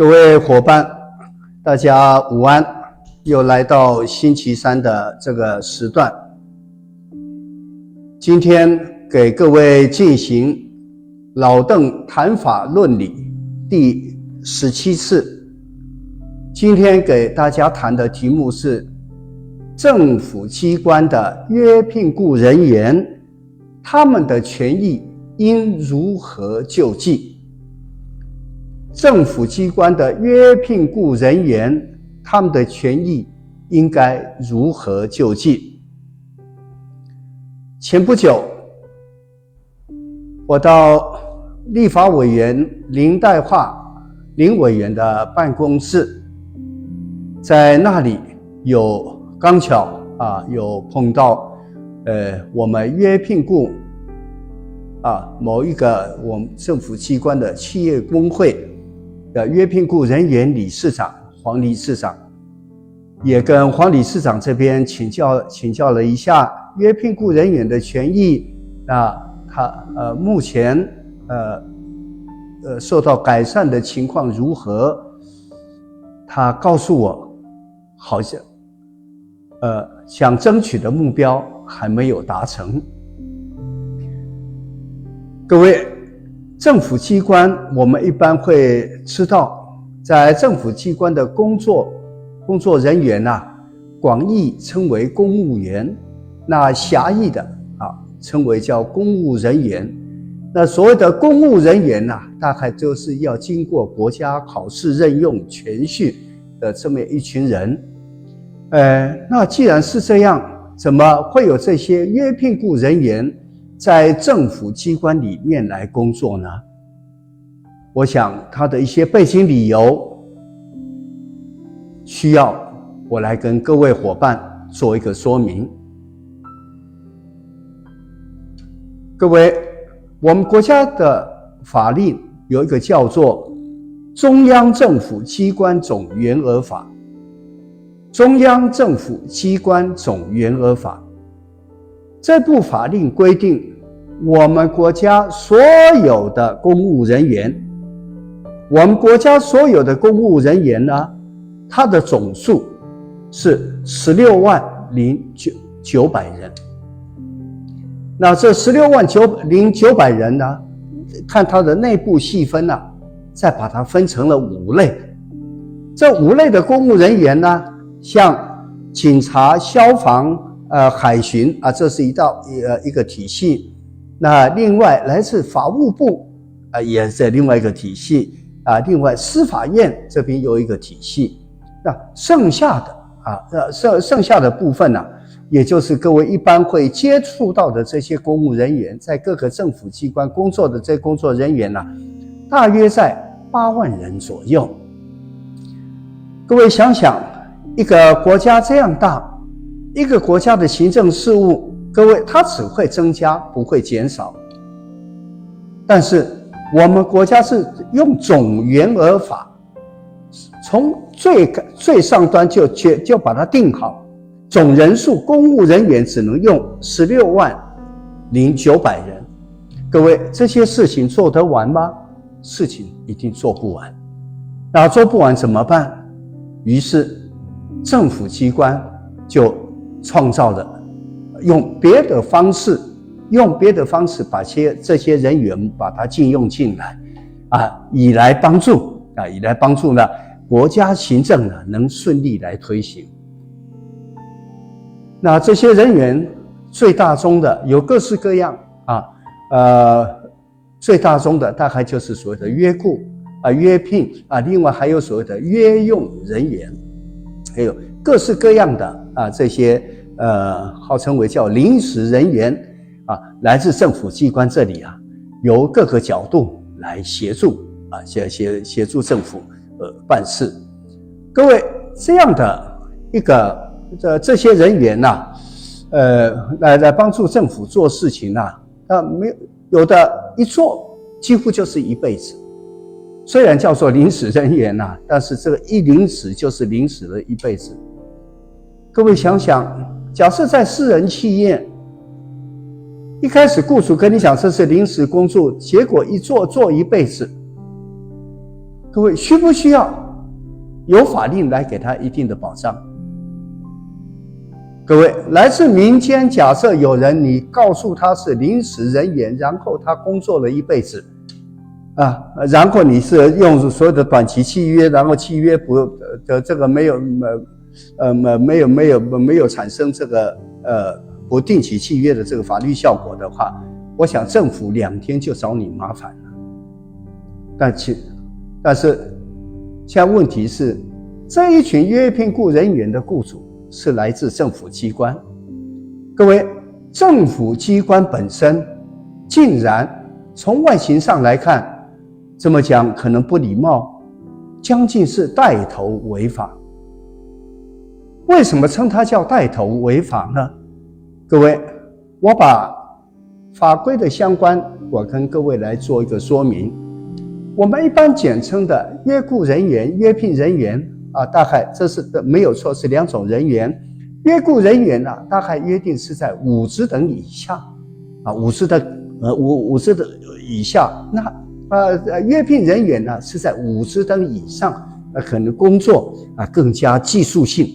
各位伙伴，大家午安，又来到星期三的这个时段。今天给各位进行老邓谈法论理第17次。今天给大家谈的题目是政府机关的约聘雇人员，他们的权益应如何救济？政府机关的约聘雇人员，他们的权益应该如何救济？前不久，我到立法委员林岱樺林委员的办公室，在那里刚巧有碰到我们约聘雇某一个我们政府机关的企业工会的约聘雇人员理事长黄理事长，也跟黄理事长这边请教了一下约聘雇人员的权益。他目前受到改善的情况如何？他告诉我，好像想争取的目标还没有达成。各位，政府机关我们一般会知道，在政府机关的工作人员广义称为公务员，那狭义的称为叫公务人员。那所谓的公务人员大概就是要经过国家考试任用全训的这么一群人。那既然是这样，怎么会有这些约聘雇人员在政府机关里面来工作呢？我想他的一些背景理由需要我来跟各位伙伴做一个说明。各位，我们国家的法令有一个叫做《中央政府机关总员额法》，中央政府机关总员额法这部法令规定，我们国家所有的公务人员，他的总数是16.900人。那这16.900人呢，看他的内部细分再把它分成了5类。这5类的公务人员呢，像警察、消防、海巡这是一个体系。那另外来自法务部也是另外一个体系另外司法院这边有一个体系。那剩下的部分也就是各位一般会接触到的这些公务人员，在各个政府机关工作的这些工作人员大约在8万人左右。各位想想，一个国家这样大，一个国家的行政事务，各位它只会增加不会减少。但是我们国家是用总员额法，从最上端就把它定好，总人数公务人员只能用16.900人。各位，这些事情做得完吗？事情一定做不完。那做不完怎么办？于是政府机关就创造了用别的方式把这些人员把它禁用进来以来帮助呢国家行政能顺利来推行。那这些人员最大宗的有各式各样最大宗的大概就是所谓的约雇约聘另外还有所谓的约用人员，还有各式各样的这些号称为叫临时人员来自政府机关这里由各个角度来协助协助政府办事。各位，这样的一个这些人员来帮助政府做事情有的一做几乎就是一辈子。虽然叫做临时人员但是这个一临时就是临时了一辈子。各位想想，假设在私人企业，一开始雇主跟你讲这是临时工作，结果一做一辈子，各位需不需要有法令来给他一定的保障？各位，来自民间，假设有人你告诉他是临时人员，然后他工作了一辈子然后你是用所有的短期契约，然后契约不的这个没有产生这个不定期契约的这个法律效果的话，我想政府2天就找你麻烦了。但是现在问题是，这一群约聘雇人员的雇主是来自政府机关。各位，政府机关本身竟然从外形上来看，这么讲可能不礼貌，将近是带头违法。为什么称它叫带头违法呢？各位，我把法规的相关，我跟各位来做一个说明。我们一般简称的约雇人员、约聘人员大概这是没有错，是2种人员。约雇人员大概约定是在5职等以下5职的以下。那约聘人员呢是在5职等以上，可能工作更加技术性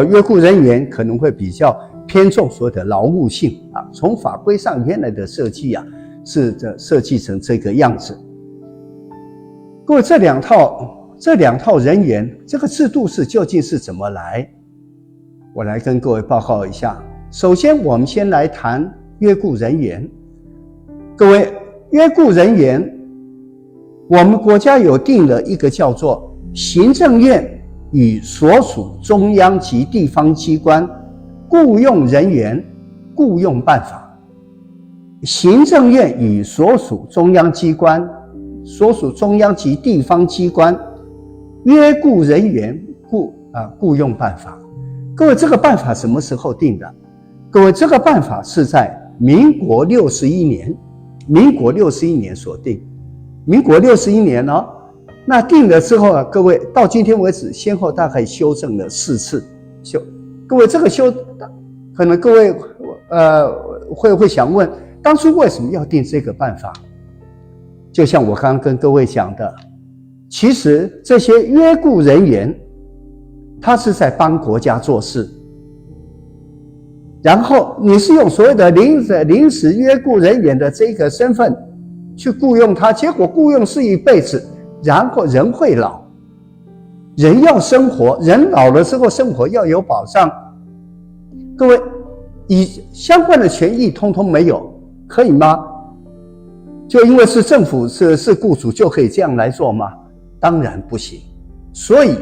约雇人员可能会比较偏重所有的劳务性从法规上原来的设计是设计成这个样子。各位，这两套人员这个制度究竟是怎么来？我来跟各位报告一下。首先我们先来谈约雇人员。各位，约雇人员我们国家有定了一个叫做行政院与所属中央及地方机关雇用人员雇用办法。行政院与所属中央机关、所属中央及地方机关约雇人员雇用办法。各位，这个办法什么时候定的？各位，这个办法是在民国61年所定。民国61年那定了之后各位到今天为止先后大概修正了4次。各位，这个可能各位会想问，当初为什么要定这个办法？就像我刚刚跟各位讲的，其实这些约雇人员他是在帮国家做事，然后你是用所谓的临时约雇人员的这个身份去雇佣他，结果雇佣是一辈子，然后人会老，人要生活，人老了之后生活要有保障。各位，相关的权益通通没有，可以吗？就因为是政府是雇主就可以这样来做吗？当然不行。所以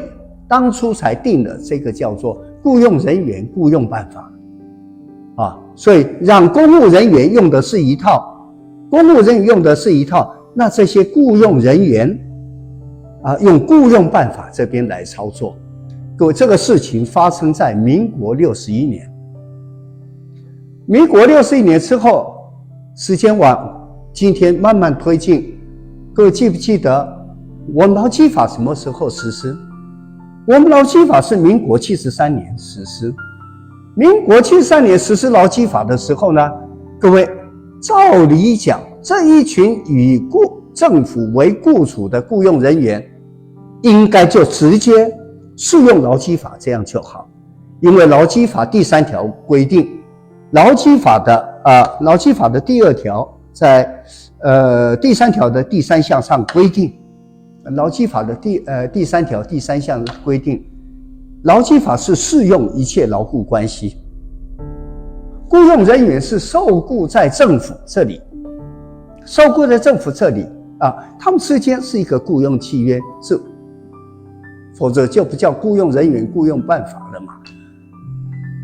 当初才定了这个叫做雇用人员雇用办法所以让公务人员用的是一套，那这些雇用人员用雇用办法这边来操作。各位，这个事情发生在民国61年。民国61年之后，时间往今天慢慢推进。各位记不记得我们劳基法什么时候实施？我们劳基法是民国73年实施。民国73年实施劳基法的时候呢，各位，照理讲，这一群以政府为雇主的雇用人员应该就直接适用劳基法，这样就好。因为劳基法第3条规定，劳基法的第2条在第3条的第3项上规定，劳基法的第3条第3项规定，劳基法是适用一切劳雇关系，雇用人员是受雇在政府这里，他们之间是一个雇佣契约，否则就不叫雇用人员雇用办法了嘛。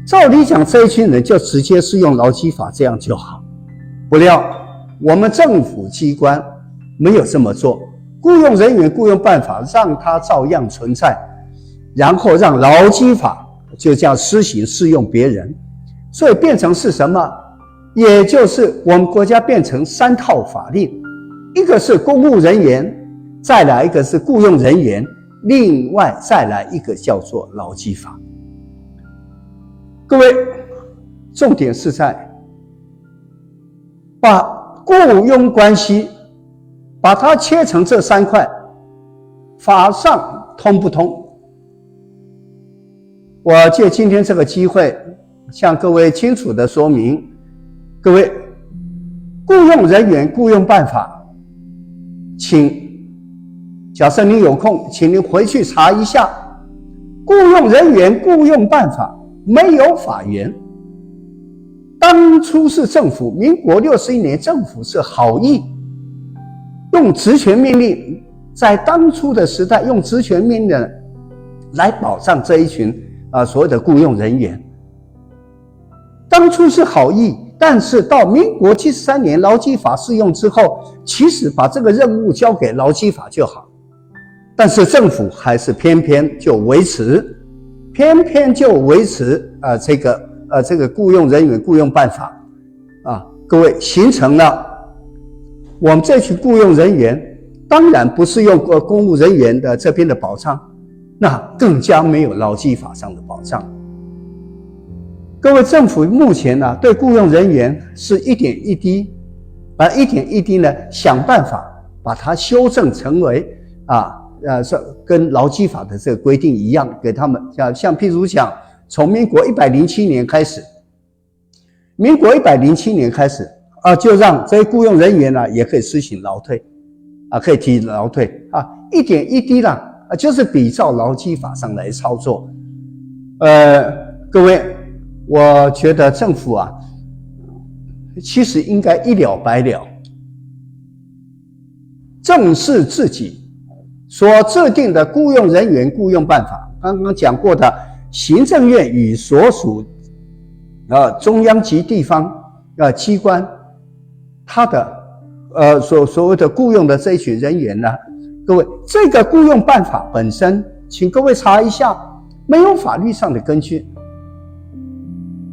照理讲，这一群人就直接适用劳基法，这样就好。不料我们政府机关没有这么做，雇用人员雇用办法让它照样存在，然后让劳基法就这样施行适用别人，所以变成是什么？也就是我们国家变成3套法令，一个是公务人员，再来一个是雇用人员，另外再来一个叫做劳基法。各位，重点是在把雇佣关系把它切成这3块，法上通不通？我借今天这个机会向各位清楚的说明，各位雇用人员雇用办法，假设您有空，请您回去查一下，雇用人员雇用办法没有法源。当初是政府，民国61年政府是好意，用职权命令，在当初的时代用职权命令来保障这一群所谓的雇用人员。当初是好意，但是到民国73年劳基法适用之后，其实把这个任务交给劳基法就好，但是政府还是偏偏就维持这个雇用人员雇用办法各位形成了我们这群雇用人员，当然不是用公务人员的这边的保障，那更加没有劳基法上的保障。各位，政府目前对雇用人员是一点一滴呢想办法把它修正成为跟劳基法的这个规定一样，给他们像譬如讲，从民国107年开始，就让这些雇用人员也可以施行劳退可以提劳退一点一滴就是比照劳基法上来操作。各位，我觉得政府其实应该一了百了，正视自己所制定的雇用人员雇用办法，刚刚讲过的行政院与所属中央及地方机关，他的所谓的雇用的这一群人员各位，这个雇用办法本身，请各位查一下，没有法律上的根据。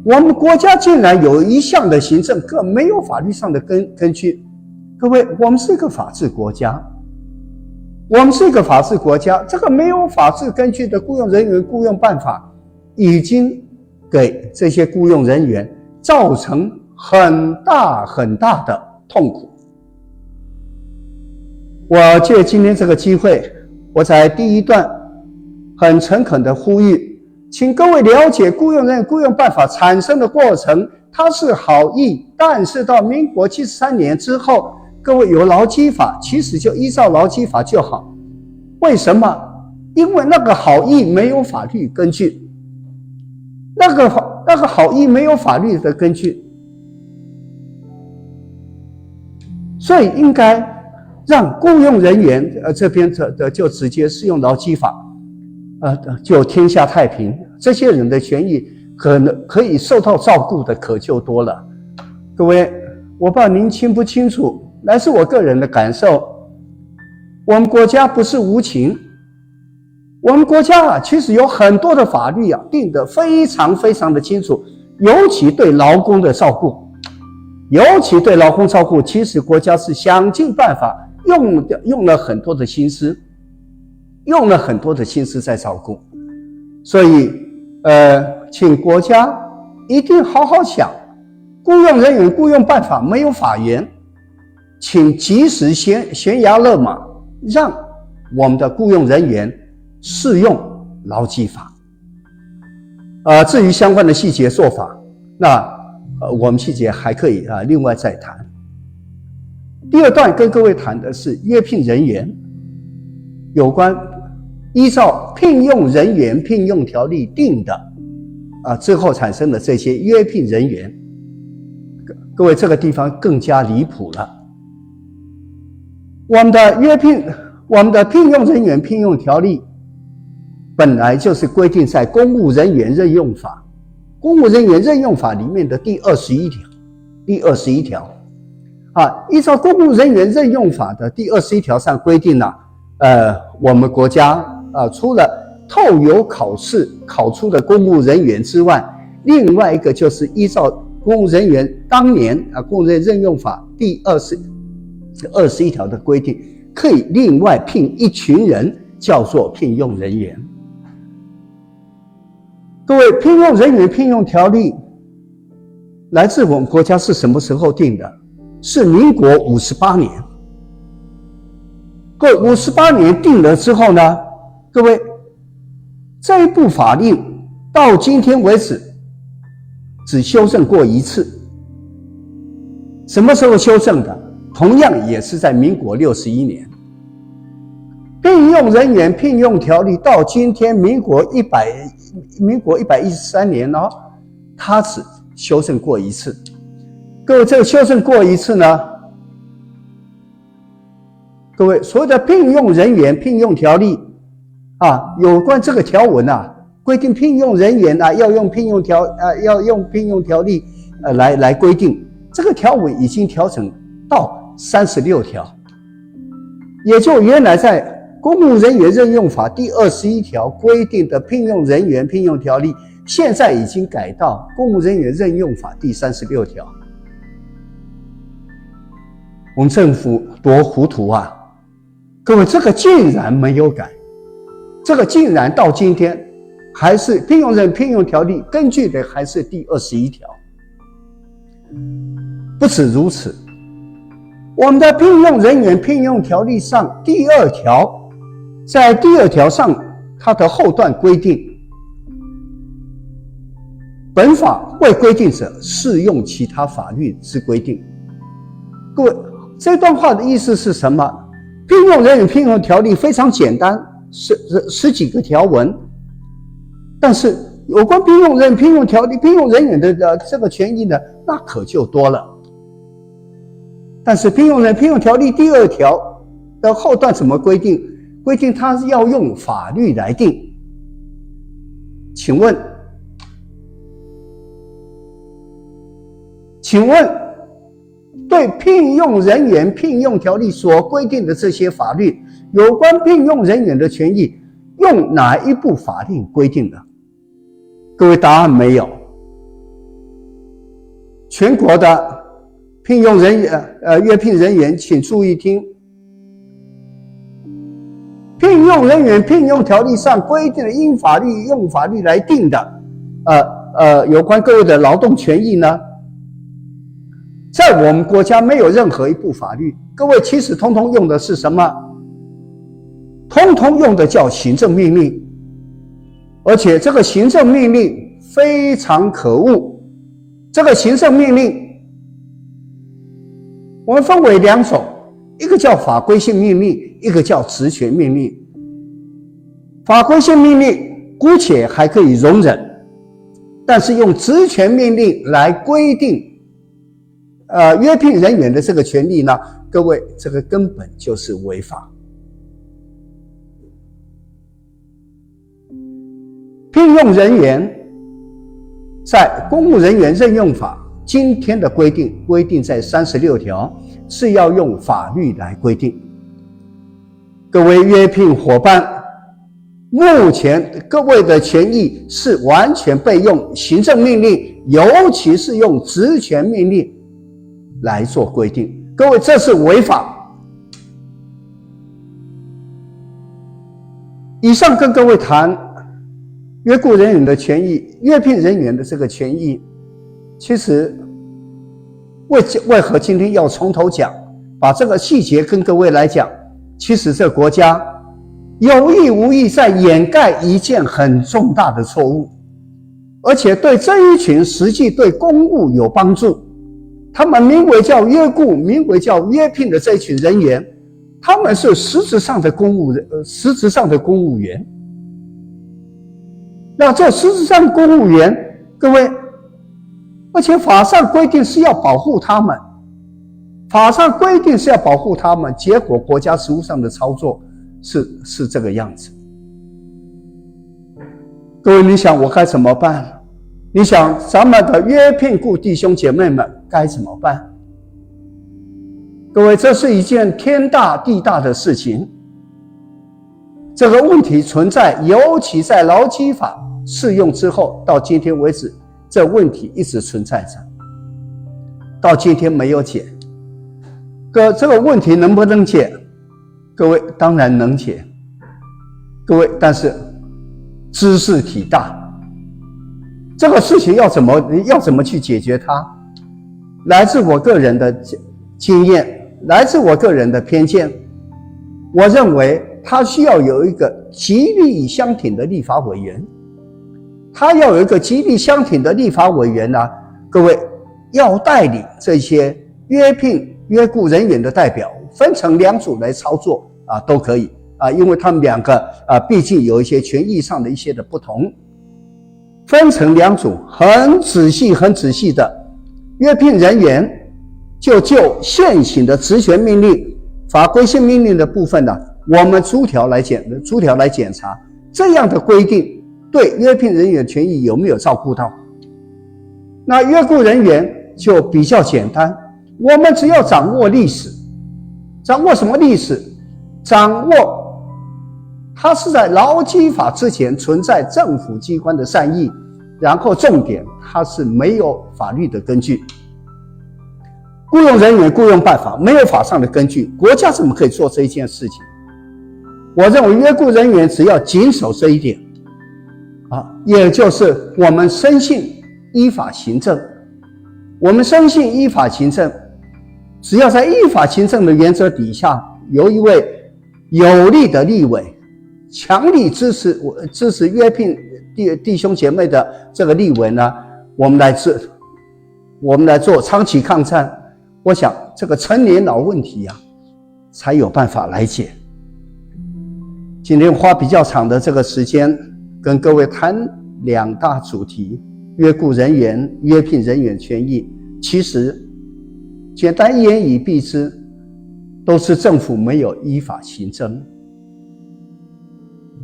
我们国家竟然有一项的行政更没有法律上的根据。各位，我们是一个法治国家，这个没有法治根据的雇用人员雇用办法，已经给这些雇用人员造成很大的痛苦。我借今天这个机会，我在第一段很诚恳的呼吁，请各位了解雇用人员雇用办法产生的过程，它是好意，但是到民国73年之后，各位有劳基法，其实就依照劳基法就好。为什么？因为那个好意没有法律根据，那个好意没有法律的根据，所以应该让雇用人员这边就直接适用劳基法，就天下太平，这些人的权益可以受到照顾的可就多了。各位，我不知道您清不清楚，那是我个人的感受。我们国家不是无情，我们国家其实有很多的法律定得非常的清楚，尤其对劳工的照顾，其实国家是想尽办法用了很多的心思，在照顾。所以请国家一定好好想，雇用人员雇用办法没有法源，请及时悬崖勒马，让我们的雇用人员适用劳基法。至于相关的细节做法，那我们细节还可以另外再谈。第二段跟各位谈的是约聘人员，有关依照聘用人员聘用条例定的之后产生的这些约聘人员。各位，这个地方更加离谱了。我们的聘用人员聘用条例本来就是规定在公务人员任用法里面的第21条。依照公务人员任用法的第21条上规定我们国家除了透由考试考出的公务人员之外，另外一个就是依照公务人员当年公务人员任用法第21条的规定，可以另外聘一群人，叫做聘用人员。各位，聘用人员聘用条例来自我们国家是什么时候定的？是民国58年。各位58年定了之后呢，各位这一部法令到今天为止只修正过一次。什么时候修正的？同样也是在民国61年。聘用人员聘用条例到今天民国113年哦，它只修正过一次。各位，这个修正过一次呢，各位所有的聘用人员聘用条例有关这个条文规定聘用人员要用聘用条例来规定。这个条文已经调整到36条，也就原来在公务人员任用法第21条规定的聘用人员聘用条例，现在已经改到公务人员任用法第36条。我们政府多糊涂啊！各位，这个竟然没有改，这个竟然到今天还是聘用人聘用条例根据的还是第21条。不止如此，我们的聘用人员聘用条例上第2条，在第2条上它的后段规定，本法未规定者适用其他法律之规定。各位，这段话的意思是什么？聘用人员聘用条例非常简单，十几个条文，但是有关聘用人员聘用条例聘用人员的这个权益呢，那可就多了。但是聘用人聘用条例第2条的后段怎么规定？规定它要用法律来定。请问对聘用人员聘用条例所规定的这些法律，有关聘用人员的权益，用哪一部法令规定的？各位，答案没有。全国的聘用人员约聘人员请注意听，聘用人员聘用条例上规定的因法律用法律来定的有关各位的劳动权益呢，在我们国家没有任何一部法律，各位其实通通用的是什么？通通用的叫行政命令。而且这个行政命令非常可恶。这个行政命令我们分为2种，一个叫法规性命令，一个叫职权命令。法规性命令姑且还可以容忍，但是用职权命令来规定约聘人员的这个权利呢，各位，这个根本就是违法。聘用人员在公务人员任用法今天的规定在36条，是要用法律来规定。各位约聘伙伴，目前各位的权益是完全被用行政命令，尤其是用职权命令来做规定。各位，这是违法。以上跟各位谈约雇人员的权益，约聘人员的这个权益，其实为何今天要从头讲，把这个细节跟各位来讲？其实这个国家有意无意在掩盖一件很重大的错误，而且对这一群实际对公务有帮助，他们名为叫约雇，名为叫约聘的这一群人员，他们是实质上的公务员。那这实质上公务员，各位，而且法上规定是要保护他们，结果国家实务上的操作是这个样子。各位，你想我该怎么办？你想咱们的约聘雇弟兄姐妹们该怎么办？各位，这是一件天大地大的事情。这个问题存在，尤其在劳基法适用之后，到今天为止，这问题一直存在着，到今天没有解。这个问题能不能解？各位，当然能解。各位，但是知识体大，这个事情要怎么去解决它？来自我个人的经验，来自我个人的偏见。我认为他需要有一个极力相挺的立法委员，他要有一个极力相挺的立法委员呢，各位要带领这些约聘约雇人员的代表分成两组来操作都可以因为他们两个毕竟有一些权益上的一些的不同，分成两组，很仔细的约聘人员就现行的职权命令、法规性命令的部分呢，我们逐条来检查，这样的规定对约聘人员权益有没有照顾到？那约雇人员就比较简单，我们只要掌握历史，掌握什么历史？掌握它是在劳基法之前存在政府机关的善意，然后重点它是没有法律的根据。雇用人员雇用办法没有法上的根据，国家怎么可以做这一件事情？我认为约雇人员只要谨守这一点也就是我们深信依法行政。我们深信依法行政，只要在依法行政的原则底下，由一位有力的立委强力支持约聘弟兄姐妹的这个立委呢，我们来做长期抗战，我想这个陈年老问题才有办法来解。今天花比较长的这个时间跟各位谈两大主题，约雇人员、约聘人员权益，其实简单一言以蔽之，都是政府没有依法行政。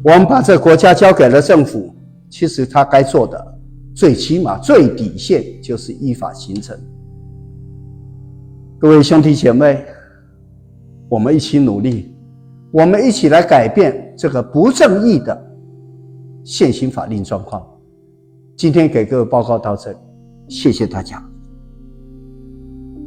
我们把这个国家交给了政府，其实他该做的最起码最底线就是依法行政。各位兄弟姐妹，我们一起努力，我们一起来改变这个不正义的现行法令状况。今天给各位报告到这里，谢谢大家。